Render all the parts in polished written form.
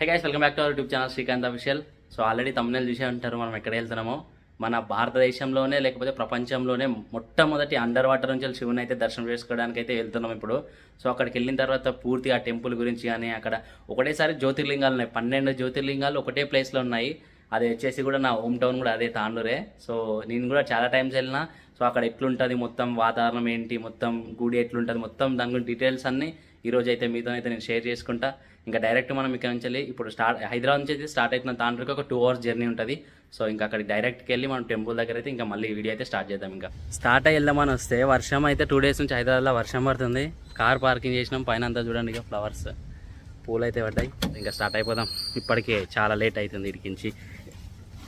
Hey guys, welcome back to our YouTube channel Srikanth official. So already తమ్ముళ్ళు చూసే ఉంటారు మనం ఎక్కడ వెళ్తున్నామో. మన భారతదేశంలోనే లేకపోతే ప్రపంచంలోనే మొట్టమొదటి అండర్ వాటర్ నుంచి శివుని అయితే దర్శనం చేసుకోవడానికి అయితే వెళ్తున్నాం ఇప్పుడు. సో అక్కడికి వెళ్ళిన తర్వాత పూర్తిగా ఆ టెంపుల్ గురించి కానీ అక్కడ ఒకటేసారి జ్యోతిర్లింగాలు ఉన్నాయి. 12 జ్యోతిర్లింగాలు ఒకటే ప్లేస్లో ఉన్నాయి. అది వచ్చేసి కూడా నా హోమ్ టౌన్ కూడా అదే తాండూరే. సో నేను కూడా చాలా టైమ్స్ వెళ్ళినా. సో అక్కడ ఎట్లుంటుంది, మొత్తం వాతావరణం ఏంటి, మొత్తం గుడి ఎట్లుంటుంది, మొత్తం దాని గురించి డీటెయిల్స్ అన్నీ ఈరోజు అయితే మీతో అయితే నేను షేర్ చేసుకుంటా. ఇంకా డైరెక్ట్ మనం ఇక్కడ నుంచి వెళ్ళి ఇప్పుడు హైదరాబాద్ నుంచి అయితే స్టార్ట్ అవుతున్న తాండ్రికి ఒక 2 hours జర్నీ ఉంటుంది. సో ఇంకా అక్కడికి డైరెక్ట్కి వెళ్ళి మనం టెంపుల్ దగ్గర అయితే ఇంకా మళ్ళీ వీడియో అయితే స్టార్ట్ చేద్దాం. ఇంకా స్టార్ట్ అయ్యి వెళ్దామని వస్తే వర్షం అయితే 2 days నుంచి హైదరాబాద్లో వర్షం పడుతుంది. కార్ పార్కింగ్ చేసినాం, పైన అంతా చూడండి ఇక ఫ్లవర్స్ పూలు అయితే పడ్డాయి. ఇంకా స్టార్ట్ అయిపోదాం, ఇప్పటికే చాలా లేట్ అవుతుంది ఇడికించి.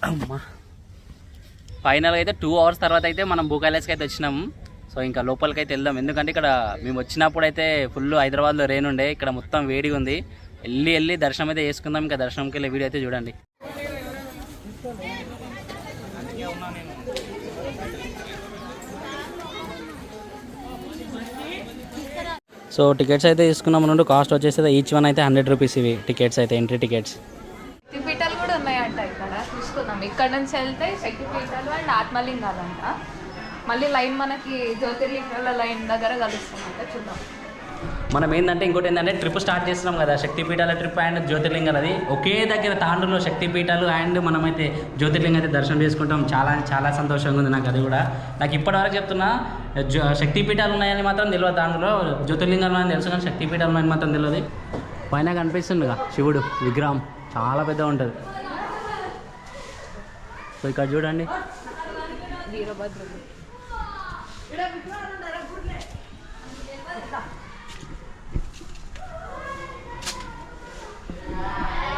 అమ్మా, ఫైనల్గా అయితే 2 hours తర్వాత అయితే మనం భూకాలేస్కి అయితే వచ్చినాము. సో ఇంకా లోపలికి అయితే వెళ్దాం, ఎందుకంటే ఇక్కడ మేము వచ్చినప్పుడు అయితే ఫుల్ హైదరాబాద్లో రెయిన్ ఉండే, ఇక్కడ మొత్తం వేడిగా ఉంది. వెళ్ళి దర్శనం అయితే చేసుకుందాం. ఇంకా దర్శనంకి వెళ్ళే వీడియో అయితే చూడండి. సో టికెట్స్ అయితే తీసుకున్నాం నుండి. కాస్ట్ వచ్చేసి ఈచ్ వన్ అయితే 100 rupees ఇవి టికెట్స్ అయితే, ఎంట్రీ టికెట్స్. శక్తిపీఠాలు కూడా ఉన్నాయంట ఇక్కడ, చూసుకుందాం. ఇక్కడ నుంచి వెళ్తే శక్తిపీఠాలు అండ్ ఆత్మలింగాలంట. మళ్ళీ లైన్ మనకి జ్యోతిర్లింగాల లైన్ దగ్గర కలుస్తామంట, చూద్దాం. మనం ఏంటంటే ఇంకోటి ఏంటంటే ట్రిప్ స్టార్ట్ చేస్తున్నాం కదా, శక్తిపీఠాల ట్రిప్ అండ్ జ్యోతిర్లింగాలు. అది ఒకే దగ్గర తాండూరులో శక్తిపీఠాలు అండ్ మనమైతే జ్యోతిర్లింగం అయితే దర్శనం చేసుకుంటాం. చాలా సంతోషంగా ఉంది నాకు. అది కూడా నాకు ఇప్పటివరకు చెప్తున్నా, శక్తిపీఠాలు ఉన్నాయని మాత్రం తెలియదు, తాండూరులో జ్యోతిర్లింగాలు ఉన్నాయని తెలుసు కానీ శక్తిపీఠాలు ఉన్నాయని మాత్రం తెలియదు. పైన కనిపిస్తుందిగా శివుడు విగ్రహం, చాలా పెద్దగా ఉంటుంది. సో ఇక్కడ చూడండి వీరభద్రుడు.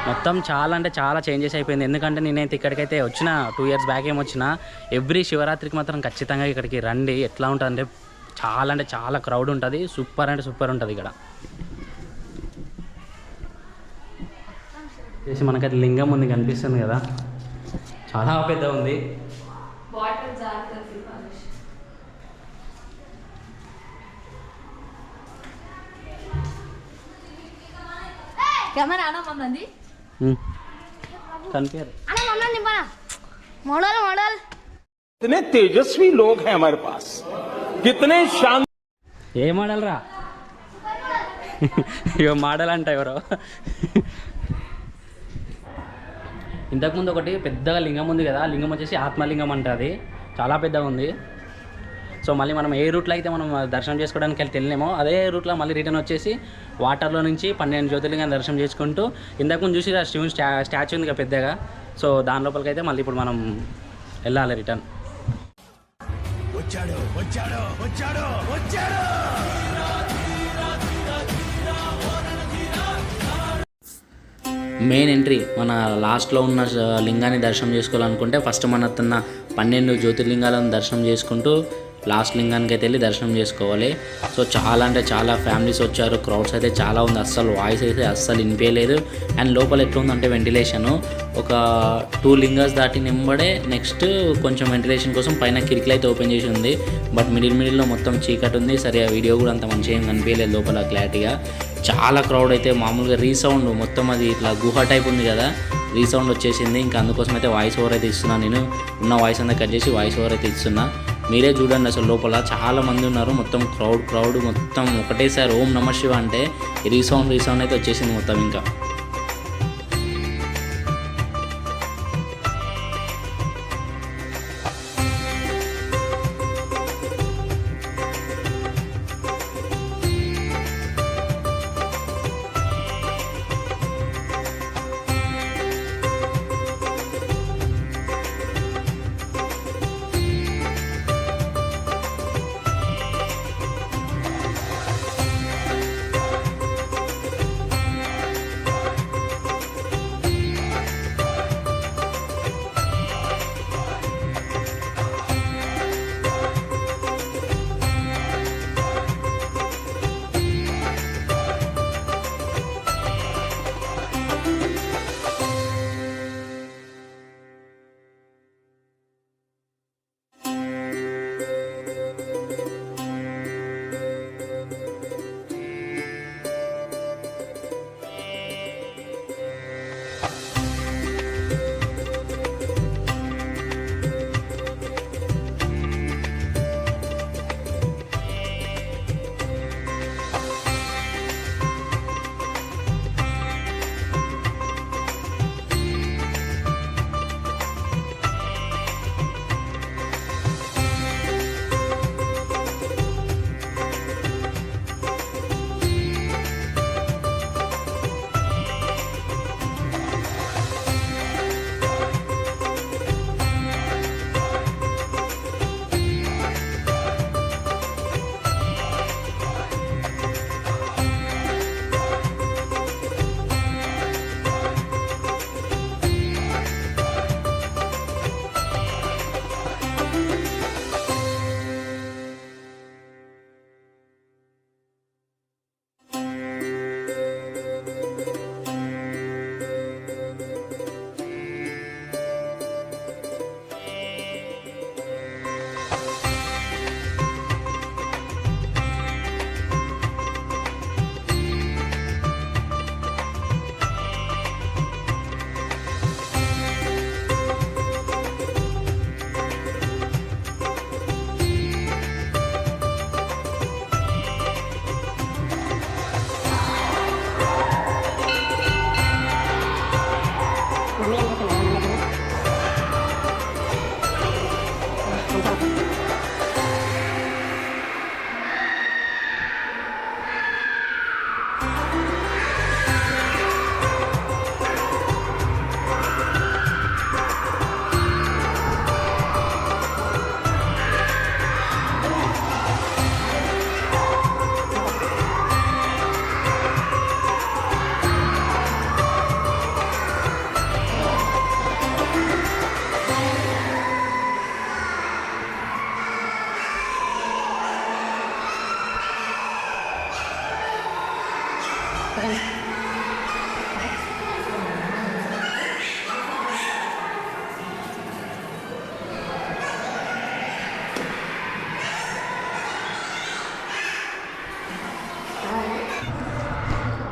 మొత్తం చాలా అంటే చాలా చేంజెస్ అయిపోయింది. ఎందుకంటే నేనైతే ఇక్కడికైతే వచ్చిన 2 years బ్యాక్ వచ్చిన. ఎవ్రీ శివరాత్రికి మాత్రం ఖచ్చితంగా ఇక్కడికి రండి. ఎట్లా ఉంటుంది అంటే చాలా క్రౌడ్ ఉంటుంది. సూపర్ అంటే సూపర్ ఉంటుంది ఇక్కడ. చేసి మనకైతే లింగం ఉంది, కనిపిస్తుంది కదా, చాలా పెద్ద ఉంది. कितने तेजस्वी लोग हैं हमारे पास, कितने शान. ఏ మోడల్ రా? ఇగో మోడల్ అంట ఎవరో. ఇంతకుముందు ఒకటి పెద్దగా లింగం ఉంది కదా, లింగం వచ్చేసి ఆత్మలింగం అంట. అది చాలా పెద్దగా ఉంది. సో మళ్ళీ మనం ఏ రూట్లో అయితే మనం దర్శనం చేసుకోవడానికి వెళ్ళినామో అదే రూట్లో మళ్ళీ రిటర్న్ వచ్చేసి వాటర్లో నుంచి 12 జ్యోతిర్లింగాన్ని దర్శనం చేసుకుంటూ ఇంతకుముందు చూసి శివుని స్టాచ్యూ ఉంది కదా పెద్దగా. సో దాని లోపలికి అయితే మళ్ళీ ఇప్పుడు మనం వెళ్ళాలి రిటర్న్. మెయిన్ ఎంట్రీ మన లాస్ట్లో ఉన్న లింగాన్ని దర్శనం చేసుకోవాలనుకుంటే ఫస్ట్ మన 12 జ్యోతిర్లింగాలను దర్శనం చేసుకుంటూ లాస్ట్ లింగానికి అయితే వెళ్ళి దర్శనం చేసుకోవాలి. సో చాలా అంటే చాలా ఫ్యామిలీస్ వచ్చారు, క్రౌడ్స్ అయితే చాలా ఉంది. అస్సలు వాయిస్ అయితే అస్సలు వినిపించలేదు. అండ్ లోపల ఎట్లుందంటే వెంటిలేషను ఒక 2 లింగాస్ దాటి నింబడే నెక్స్ట్ కొంచెం వెంటిలేషన్ కోసం పైన కిటికీలు అయితే ఓపెన్ చేసి ఉంది. బట్ మిడిల్లో మొత్తం చీకటి ఉంది. సరే ఆ వీడియో కూడా అంత మంచిగా ఏం కనిపించలేదు లోపల క్లారిటీగా. చాలా క్రౌడ్ అయితే, మామూలుగా రీసౌండ్ మొత్తం అది ఇట్లా గుహ టైప్ ఉంది కదా, రీసౌండ్ వచ్చేసింది. ఇంకా అందుకోసం అయితే వాయిస్ ఓవర్ అయితే ఇస్తున్నాను. నేను ఉన్న వాయిస్ అంతా కట్ చేసి వాయిస్ ఓవర్ అయితే ఇస్తున్నా. మీరే చూడండి, అసలు లోపల చాలా మంది ఉన్నారు. మొత్తం క్రౌడ్ మొత్తం ఒకటేసారి ఓం నమః శివ అంటే రీసౌండ్ అయితే వచ్చేసింది మొత్తం. ఇంకా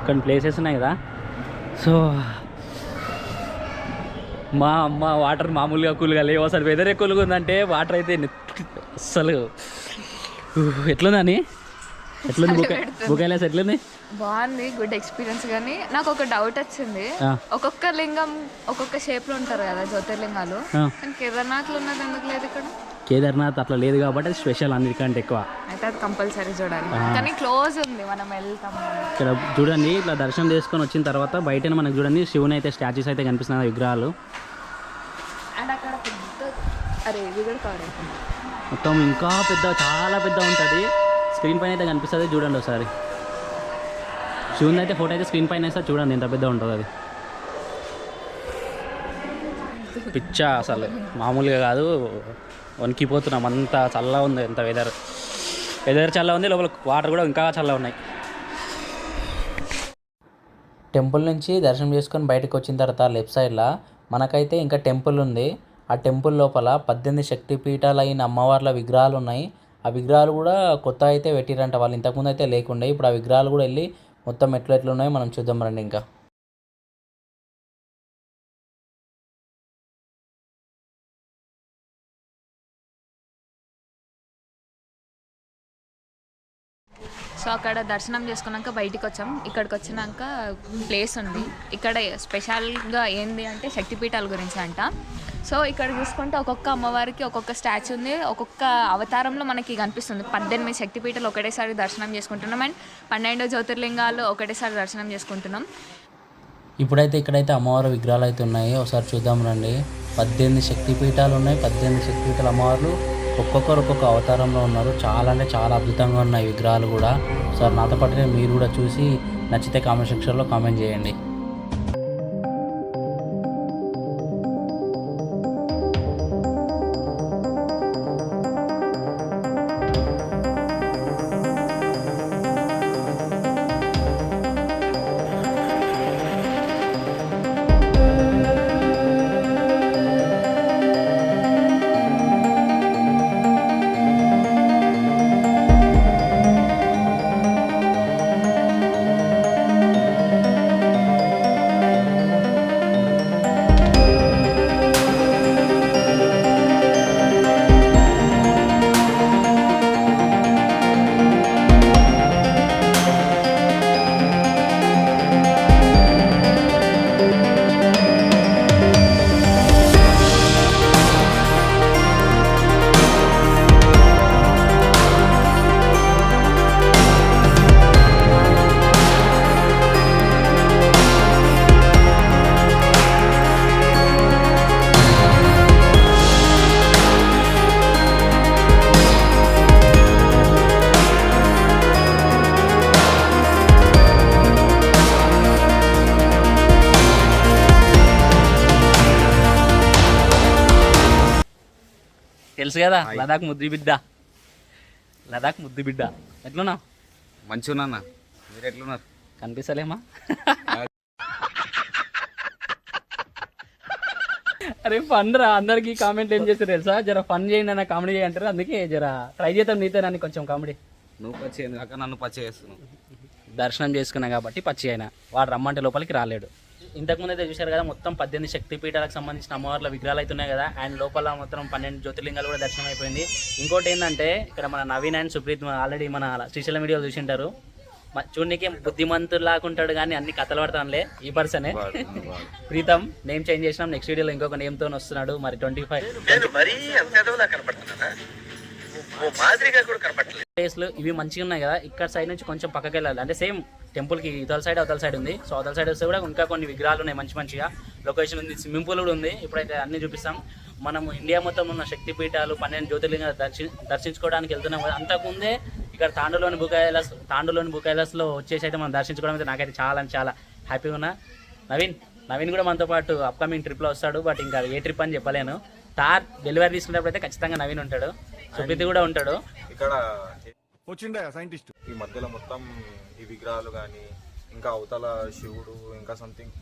కొన్ని ప్లేసెస్ ఉన్నాయి కదా. సో మా వాటర్ మామూలుగా కూల్గా లేవు. అసలు వెదర్ కూల్గా ఉందంటే వాటర్ అయితే అసలు ఎట్లుందని ఎట్లుంది బుకైలాస్ ఎట్లుంది? బాగుంది, గుడ్ ఎక్స్పీరియన్స్. కానీ నాకు ఒక డౌట్ వచ్చింది. ఒక్కొక్క లింగం ఒక్కొక్క షేప్ లో ఉంటారు కదా జ్యోతిర్లింగాలు, కానీ కేదార్నాథ్ లో ఉన్నది ఎందుకు లేదు ఇక్కడ? కేదార్నాథ్ అట్లా లేదు కాబట్టి అది స్పెషల్ అన్నిటికంటే ఎక్కువ. అయితే అది కంపల్సరీ చూడాలి, కానీ క్లోజ్ ఉంది, మనం వెళ్తాం. ఇక్కడ చూడండి, ఇట్లా దర్శనం చేసుకొని వచ్చిన తర్వాత బయట మనకు చూడండి శివుని అయితే స్టాచ్యూస్ అయితే కనిపిస్తున్నాయి, విగ్రహాలు. అండ్ అక్కడ ఇది కూడా కవర్ అవుతుంది మొత్తం, ఇంకా పెద్ద, చాలా పెద్ద ఉంటుంది. స్క్రీన్ పైన అయితే కనిపిస్తుంది, చూడండి ఒకసారి. శివుని అయితే ఫోటో అయితే స్క్రీన్ పైన వేస్తే చూడండి ఎంత పెద్ద ఉంటుంది అది. పిచ్చ అసలు మామూలుగా కాదు, వణికిపోతున్నాం, అంత చల్లగా ఉంది. ఎంత వెదర్ చల్లగా ఉంది, లోపల వాటర్ కూడా ఇంకా చల్లగా ఉన్నాయి. టెంపుల్ నుంచి దర్శనం చేసుకొని బయటకు వచ్చిన తర్వాత లెఫ్ట్ సైడ్లో మనకైతే ఇంకా టెంపుల్ ఉంది. ఆ టెంపుల్ లోపల 18 శక్తిపీఠాలైన అమ్మవార్ల విగ్రహాలు ఉన్నాయి. ఆ విగ్రహాలు కూడా కొత్త అయితే పెట్టిరంట, వాళ్ళు ఇంతకుముందు అయితే లేకుండే. ఇప్పుడు ఆ విగ్రహాలు కూడా వెళ్ళి మొత్తం ఎట్లున్నాయో మనం చూద్దాం రండి. ఇంకా సో అక్కడ దర్శనం చేసుకున్నాక బయటికి వచ్చాం. ఇక్కడికి వచ్చినాక ప్లేస్ ఉంది. ఇక్కడ స్పెషల్గా ఏంది అంటే శక్తిపీఠాల గురించి అంట. సో ఇక్కడ చూసుకుంటే ఒక్కొక్క అమ్మవారికి ఒక్కొక్క స్టాచ్యూ ఉంది, ఒక్కొక్క అవతారంలో మనకి కనిపిస్తుంది. 18 శక్తిపీఠాలు ఒకటేసారి దర్శనం చేసుకుంటున్నాం, అండ్ 12 జ్యోతిర్లింగాలు ఒకటేసారి దర్శనం చేసుకుంటున్నాం. ఇప్పుడైతే ఇక్కడైతే అమ్మవారి విగ్రహాలు అయితే ఉన్నాయి, ఒకసారి చూద్దాం రండి. 18 శక్తిపీఠాలు ఉన్నాయి. 18 శక్తిపీఠాల అమ్మవార్లు ఒక్కొక్కరు ఒక్కొక్క అవతారంలో ఉన్నారు. చాలా అంటే చాలా అద్భుతంగా ఉన్నాయి విగ్రహాలు కూడా. సార్ నాతో పాటు మీరు కూడా చూసి నచ్చితే కామెంట్ సెక్షన్లో కామెంట్ చేయండి. తెలుసు కదా, లదాఖ్ ముద్దు బిడ్డ. లదాఖ్ ముద్దు బిడ్డ. ఎట్లున్నా? మంచిగా మీరు ఎట్లున్నారు? కనిపిస్తలేమా? అరే ఫన్ రా. అందరికి కామెంట్ ఏం చేస్తారు తెలుసా, జర ఫన్ చేయండి అన్న, కామెడీ చేయంటారు. అందుకే జర ట్రై చేద్దాం నీతో నన్ను కొంచెం కామెడీ. నువ్వు పచ్చి అయింది కాక నన్ను పచ్చి చేస్తున్నావు. దర్శనం చేసుకున్నా కాబట్టి పచ్చి అయినా, వాడు రమ్మంటే లోపలికి రాలేడు. ఇంతకుముందు అయితే చూశారు కదా, మొత్తం 18 శక్తిపీఠాలకు సంబంధించిన అమ్మవార్ల విగ్రహాలు అయితే ఉన్నాయి కదా, అండ్ లోపల మొత్తం 12 జ్యోతిర్లింగాలు కూడా దర్శనం అయిపోయింది. ఇంకోటి ఏంటంటే ఇక్కడ మన నవీన్ అండ్ సుప్రీత్ ఆల్రెడీ మన శ్రీశైలం వీడియోలు చూసింటారు. చూడనికి బుద్ధిమంతుడు లాకుంటాడు కానీ అన్ని కథలు పడతానులే, ఈ పర్సనే. ప్రీతం నేమ్ చేంజ్ చేసినాం, నెక్స్ట్ వీడియోలో ఇంకొక నేమ్తో వస్తున్నాడు. మరి 25 ప్లేస్లు ఇవి మంచిగా ఉన్నాయి కదా. ఇక్కడ సైడ్ నుంచి కొంచెం పక్కకి వెళ్ళాలి, అంటే సేమ్ టెంపుల్కి ఇతల సైడ్ అవతల సైడ్ ఉంది. సో అవతల సైడ్ వస్తే కూడా ఇంకా కొన్ని విగ్రహాలు ఉన్నాయి మంచిగా. లొకేషన్ ఉంది, స్విమ్మింగ్ పూల్ కూడా ఉంది. ఇప్పుడైతే అన్ని చూపిస్తాం. మనం ఇండియా మొత్తం ఉన్న శక్తిపీఠాలు 12 జ్యోతిర్లింగాలు దర్శించుకోవడానికి వెళ్తున్నాం కదా. అంతకుముందే ఇక్కడ తాండూలోని బుకైలాస్లో వచ్చేసి అయితే మనం దర్శించుకోవడం అయితే నాకైతే చాలా హ్యాపీగా ఉన్నా. నవీన్ కూడా మనతో పాటు అప్కమింగ్ ట్రిప్లో వస్తాడు, బట్ ఇంకా ఏ ట్రిప్ అని చెప్పలేను. తార్ డెలివరీ తీసుకునేటప్పుడు అయితే ఖచ్చితంగా నవీన్ ఉంటాడు, సుప్రీత్ కూడా ఉంటాడు. ఇక్కడ వచ్చిండే సైంటిస్ట్ ఈ మధ్యలో మొత్తం ఈ విగ్రహాలు కానీ ఇంకా అవతల శివుడు ఇంకా సంథింగ్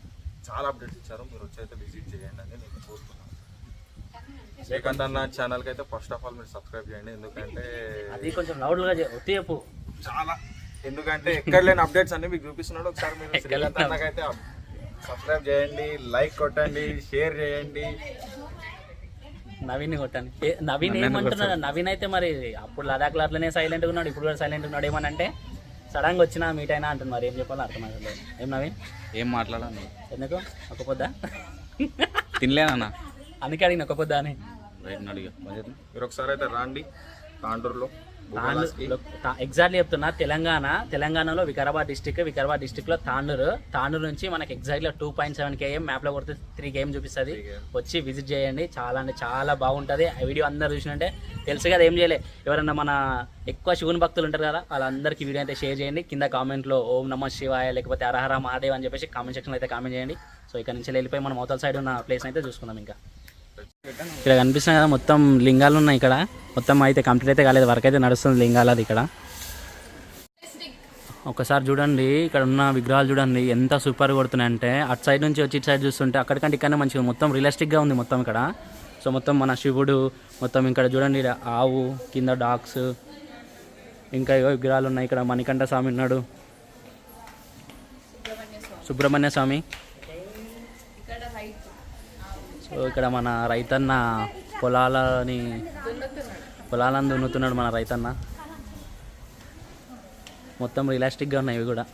చాలా అప్డేట్స్ ఇచ్చారు. మీరు వచ్చి అయితే విజిట్ చేయండి అని నేను కోరుకున్నాను. శ్రీకాంత్ అన్న ఛానల్కి అయితే ఫస్ట్ ఆఫ్ ఆల్ మీరు సబ్స్క్రైబ్ చేయండి, ఎందుకంటే అది కొంచెం లౌడ్గా చెప్పు. చాలా ఎందుకంటే ఎక్కడ లేని అప్డేట్స్ అన్ని మీకు చూపిస్తున్నాడు. ఒకసారి మీరు శ్రీకాంత్ అన్నకైతే సబ్స్క్రైబ్ చేయండి, లైక్ కొట్టండి, షేర్ చేయండి. నవీన్ కొట్టండి. నవీన్ ఏమంటున్నాడు? నవీన్ అయితే మరి అప్పుడు లదాఖ్లో అట్లనే సైలెంట్గా ఉన్నాడు, ఇప్పుడు కూడా సైలెంట్గా ఉన్నాడు. ఏమనంటే సడన్గా వచ్చినా మీట్ అయినా అంటున్నారు. మరి ఏం చెప్పాలో అర్థం అవ్వలేదు. ఏం నవీన్ ఏం మాట్లాడాలి? ఎందుకు ఒక పొద్దా తినలేనన్నా, అందుకే అడిగిన ఒక పొద్దా అని. అడిగా మీరు ఒకసారి అయితే రాండి తాండూరులో. ఎగ్జాక్ట్లీ చెప్తున్నా, తెలంగాణలో వికారాబాద్ డిస్టిక్లో తాండూరు నుంచి మనకి ఎగ్జాక్ట్లీ 2.7 km మ్యాప్లో కొడితే 3 km చూపిస్తుంది. వచ్చి విజిట్ చేయండి, చాలా అంటే చాలా బాగుంటుంది. ఆ వీడియో అందరు చూసినంటే తెలుసు కదా, ఏం చేయలే. ఎవరన్నా మన ఎక్కువ శివుని భక్తులు ఉంటారు కదా, వాళ్ళందరికీ వీడియో అయితే షేర్ చేయండి. కింద కామెంట్లో ఓం నమః శివాయ లేకపోతే హరహర మహాదేవ్ అని చెప్పేసి కామెంట్ సెక్షన్లో అయితే కామెంట్ చేయండి. సో ఇక్కడ నుంచి వెళ్ళిపోయి మనం అవతల సైడ్ ఉన్న ప్లేస్ అయితే చూసుకుందాం. ఇంకా ఇక్కడ కనిపిస్తున్నాయి కదా మొత్తం లింగాలు ఉన్నాయి. ఇక్కడ మొత్తం అయితే కంప్లీట్ అయితే కాలేదు, వర్క్ అయితే నడుస్తుంది లింగాలది. ఇక్కడ ఒకసారి చూడండి, ఇక్కడ ఉన్న విగ్రహాలు చూడండి ఎంత సూపర్ కొడుతున్నాయంటే, అటు సైడ్ నుంచి వచ్చి ఇటు సైడ్ చూస్తుంటే అక్కడికంటే ఇక్కడనే మంచిగా మొత్తం రియలిస్టిక్గా ఉంది మొత్తం ఇక్కడ. సో మొత్తం మన శివుడు మొత్తం ఇక్కడ చూడండి, ఆవు కింద డాగ్స్, ఇంకా ఏవో విగ్రహాలు ఉన్నాయి. ఇక్కడ మణికంఠ స్వామి ఉన్నాడు, సుబ్రహ్మణ్య స్వామి. సో ఇక్కడ మన రైతన్న పొలాలను దున్నుతున్నాడు మన రైతన్న. మొత్తం రియలిస్టిక్గా ఉన్నాయి ఇవి కూడా.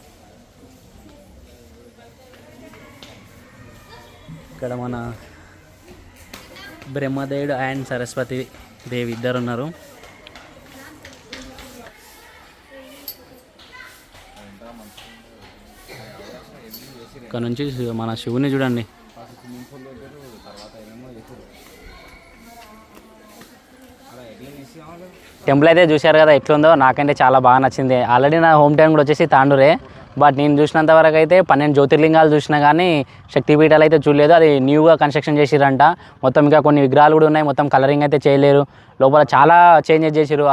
ఇక్కడ మన బ్రహ్మదేవుడు అండ్ సరస్వతి దేవి ఇద్దరు ఉన్నారు. ఇక్కడ నుంచి మన శివుని చూడండి. టెంపుల్ అయితే చూశారు కదా ఎట్లుందో, నాకంటే చాలా బాగా నచ్చింది. ఆల్రెడీ నా హోమ్ టౌన్ కూడా వచ్చేసి తాండూరే, బట్ నేను చూసినంత వరకు అయితే 12 జ్యోతిర్లింగాలు చూసినా కానీ శక్తిపీఠాలు అయితే చూడలేదు. అది న్యూగా కన్స్ట్రక్షన్ చేసిరంట. మొత్తం ఇంకా కొన్ని విగ్రహాలు కూడా ఉన్నాయి, మొత్తం కలరింగ్ అయితే చేయలేరు. లోపల చాలా చేంజెస్ చేసారు.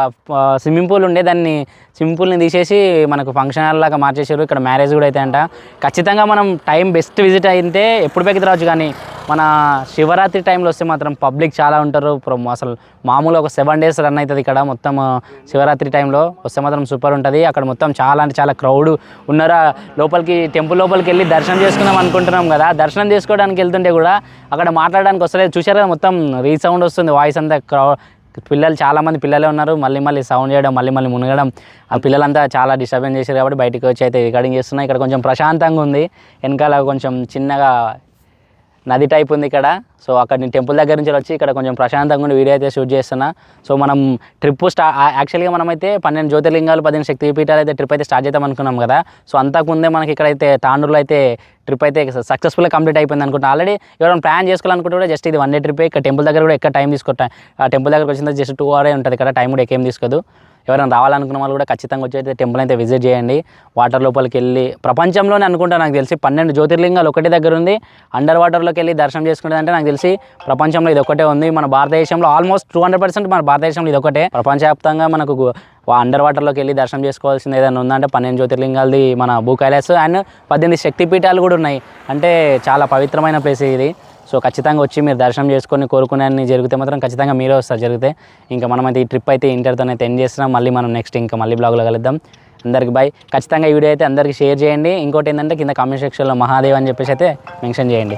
స్విమ్మింగ్ పూల్ ఉండే దాన్ని స్విమ్మింగ్ పూల్ని తీసేసి మనకు ఫంక్షన్ హాల్ లాగా మార్చేసారు. ఇక్కడ మ్యారేజ్ కూడా అయితే అంట. ఖచ్చితంగా మనం టైం బెస్ట్ విజిట్ అయితే ఎప్పుడు పెట్టి రావచ్చు, కానీ మన శివరాత్రి టైంలో వస్తే మాత్రం పబ్లిక్ చాలా ఉంటారు. అసలు మామూలుగా ఒక 7 days రన్ అవుతుంది ఇక్కడ మొత్తం. శివరాత్రి టైంలో వస్తే మాత్రం సూపర్ ఉంటుంది. అక్కడ మొత్తం చాలా అంటే చాలా క్రౌడ్ ఉన్నారు. లోపలికి టెంపుల్ లోపలికి వెళ్ళి దర్శనం చేసుకుందాం అనుకుంటున్నాం కదా, దర్శనం చేసుకోవడానికి వెళ్తుంటే కూడా అక్కడ మాట్లాడడానికి వస్తలేదు. చూసారు కదా మొత్తం రీసౌండ్ వస్తుంది, వాయిస్ అంతా పిల్లలు చాలామంది పిల్లలే ఉన్నారు. మళ్ళీ సౌండ్ చేయడం, మళ్ళీ మునగడం, ఆ పిల్లలంతా చాలా డిస్టర్బెన్స్ చేశారు. కాబట్టి బయటకు వచ్చి అయితే రికార్డింగ్ చేస్తున్నా. ఇక్కడ కొంచెం ప్రశాంతంగా ఉంది, వెనకాల కొంచెం చిన్నగా నది టైప్ ఉంది ఇక్కడ. సో అక్కడ నేను టెంపుల్ దగ్గర నుంచి వచ్చి ఇక్కడ కొంచెం ప్రశాంతంగా ఉండి వీడియో అయితే షూట్ చేస్తున్నా. సో మనం ట్రిప్ యాక్చువల్గా మనమైతే 12 జ్యోతిర్లింగాలు 15 శక్తిపీఠాలు అయితే ట్రిప్ అయితే స్టార్ట్ చేద్దాం అనుకున్నాం కదా. సో అంతకుముందే మనకి ఇక్కడైతే తాండూరులో అయితే ట్రిప్ అయితే సక్సెస్ఫుల్గా కంప్లీట్ అయిపోయింది అనుకుంటా. ఆల్రెడీ ఎవరైనా ప్లాన్ చేసుకోవాలనుకుంటే కూడా జస్ట్ ఇది 1 day ట్రిప్. ఇక్కడ టెంపుల్ దగ్గర కూడా ఎక్కడ టైం తీసుకుంటా, ఆ టెంపుల్ దగ్గరకు వచ్చిన జస్ట్ 2 hours ఉంటుంది ఇక్కడ, టైం కూడా ఏం తీసుకోదు. ఎవరైనా రావాలనుకున్న వాళ్ళు కూడా ఖచ్చితంగా వచ్చి అయితే టెంపుల్ అయితే విజిట్ చేయండి. వాటర్ లోపలికి వెళ్ళి ప్రపంచంలోనే అనుకుంటా నాకు తెలిసి 12 జ్యోతిర్లింగాలు ఒకటే దగ్గర ఉంది. అండర్ వాటర్లోకి వెళ్ళి దర్శనం చేసుకునేది అంటే నాకు తెలిసి ప్రపంచంలో ఇది ఒకటే ఉంది. మన భారతదేశంలో ఆల్మోస్ట్ 200% మన భారతదేశంలో ఇది ఒకటే. ప్రపంచవ్యాప్తంగా మనకు అండర్ వాటర్లోకి వెళ్ళి దర్శనం చేసుకోవాల్సింది ఏదైనా ఉందంటే 12 జ్యోతిర్లింగాలది మన భూ కైలాస్ అండ్ 18 శక్తిపీఠాలు కూడా ఉన్నాయి. అంటే చాలా పవిత్రమైన ప్లేస్ ఇది. సో ఖచ్చితంగా వచ్చి మీరు దర్శనం చేసుకొని కోరుకునే అన్ని జరిగితే మాత్రం ఖచ్చితంగా మీరే వస్తారు జరిగితే. ఇంకా మనమైతే ఈ ట్రిప్ అయితే ఇంటర్తోనైతే ఎండ్ చేస్తున్నాం. మళ్ళీ మనం నెక్స్ట్ ఇంకా మళ్ళీ బ్లాగ్లో కలుద్దాం. అందరికి బాయ్. ఖచ్చితంగా ఈ వీడియో అయితే అందరికీ షేర్ చేయండి. ఇంకోటి ఏంటంటే కింద కామెంట్ సెక్షన్లో మహాదేవ్ అని చెప్పేసి అయితే మెన్షన్ చేయండి.